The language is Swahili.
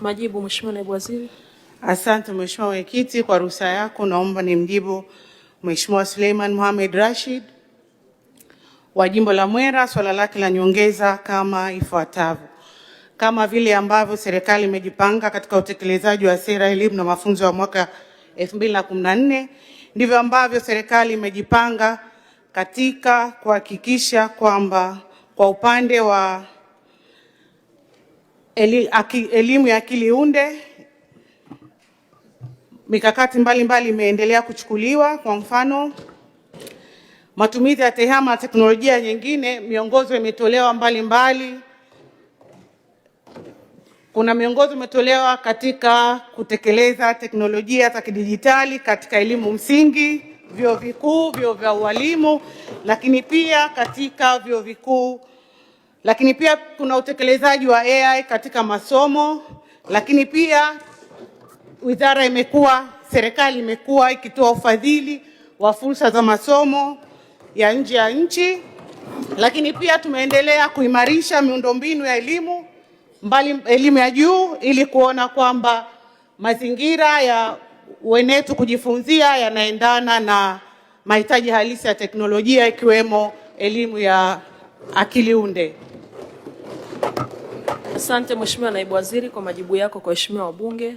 Majibu, Mheshimiwa Naibu Waziri. Asante Mheshimiwa Mwenyekiti, kwa ruhusa yako naomba nimjibu Mheshimiwa Suleiman Mohamed Rashid wa Jimbo la Mwera swala lake la nyongeza kama ifuatavyo. Kama vile ambavyo serikali imejipanga katika utekelezaji wa sera ya elimu na mafunzo ya mwaka 2014, ndivyo ambavyo serikali imejipanga katika kuhakikisha kwamba kwa upande wa elimu ya akili unde mikakati mbalimbali imeendelea kuchukuliwa. Kwa mfano, matumizi ya tehama na teknolojia nyingine, miongozo imetolewa mbalimbali. Kuna miongozo imetolewa katika kutekeleza teknolojia za kidijitali katika elimu msingi, vyuo vikuu, vyuo vya ualimu, lakini pia katika vyuo vikuu. Lakini pia kuna utekelezaji wa AI katika masomo, lakini pia serikali imekuwa ikitoa ufadhili wa fursa za masomo ya nje ya nchi. Lakini pia tumeendelea kuimarisha miundombinu ya elimu ya juu ili kuona kwamba mazingira ya wenetu kujifunzia yanaendana na mahitaji halisi ya teknolojia, ikiwemo elimu ya akili unde. Asante Mheshimiwa Naibu Waziri kwa majibu yako kwa waheshimiwa wabunge.